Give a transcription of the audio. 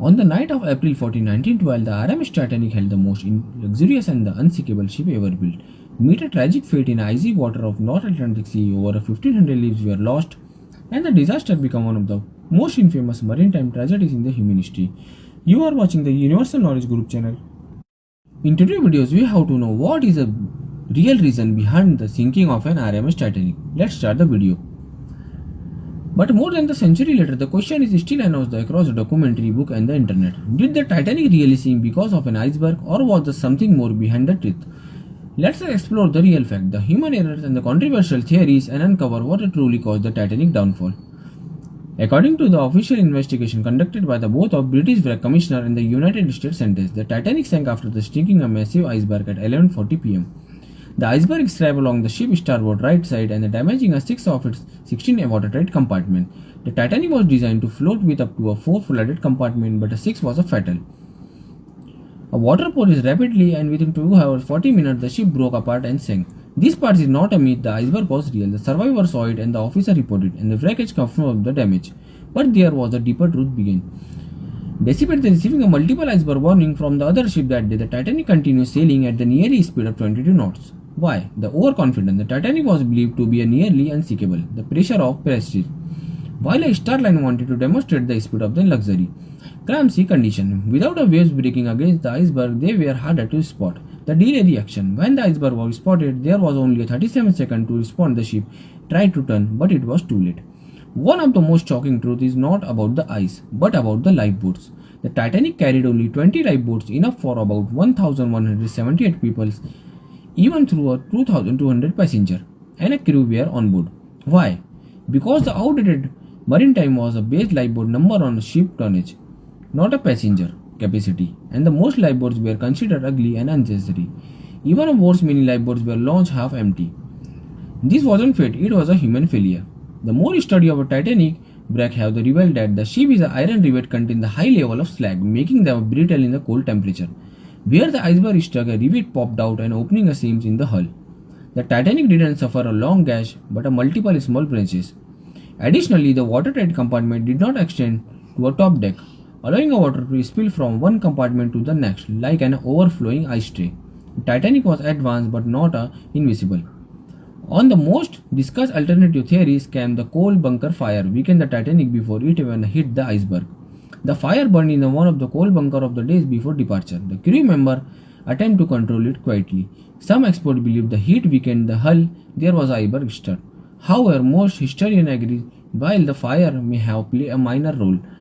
On the night of April 14, 1912, the RMS Titanic held the most luxurious and the unsinkable ship ever built. Meet a tragic fate in icy water of North Atlantic Sea. Over 1,500 lives were lost, and the disaster became one of the most infamous maritime tragedies in the human history. You are watching the Universal Knowledge Group channel. In today's videos, we have to know what is the real reason behind the sinking of an RMS Titanic. Let's start the video. But more than a century later, the question is still announced across the documentary, book and the internet. Did the Titanic really sink because of an iceberg, or was there something more behind the truth? Let's explore the real fact, the human errors and the controversial theories, and uncover what truly caused the Titanic downfall. According to the official investigation conducted by the both of British Wreck Commissioner and the United States Senate, the Titanic sank after the sinking a massive iceberg at 11:40 p.m. The iceberg scraped along the ship's starboard right side and damaging a 6 of its 16 watertight compartments. The Titanic was designed to float with up to a 4 flooded compartment, but a 6 was a fatal. A water poured rapidly, and within 2 hours 40 minutes the ship broke apart and sank. This part is not a myth, the iceberg was real. The survivor saw it and the officer reported, and the wreckage confirmed the damage. But there was a deeper truth began. Despite receiving a multiple iceberg warning from the other ship that day, the Titanic continued sailing at the nearly speed of 22 knots. Why? The overconfidence. The Titanic was believed to be nearly unsinkable. The pressure of prestige. While a starline wanted to demonstrate the speed of the luxury. Calm sea condition. Without the waves breaking against the iceberg, they were harder to spot. The delay reaction. When the iceberg was spotted, there was only a 37 seconds to respond. The ship tried to turn, but it was too late. One of the most shocking truths is not about the ice, but about the lifeboats. The Titanic carried only 20 lifeboats, enough for about 1,178 people, even through a 2,200 passengers, and a crew were on board. Why? Because the outdated maritime was a base lifeboat number on ship tonnage, not a passenger capacity, and the most lifeboats were considered ugly and unnecessary. Even worse, many lifeboats were launched half empty. This wasn't fate, it was a human failure. The more study of a Titanic wreck have revealed that the ship is an iron rivet contained the high level of slag, making them brittle in the cold temperature. Where the iceberg struck, a rivet popped out and opening a seams in the hull. The Titanic didn't suffer a long gash, but a multiple small branches. Additionally, the watertight compartment did not extend to a top deck, allowing water to spill from one compartment to the next, like an overflowing ice tray. The Titanic was advanced but not invisible. On the most discussed alternative theories came the coal bunker fire weakened the Titanic before it even hit the iceberg. The fire burned in one of the coal bunkers of the days before departure. The crew member attempted to control it quietly. Some experts believe the heat weakened the hull. There was an iceberg stir. However, most historians agree while the fire may have played a minor role,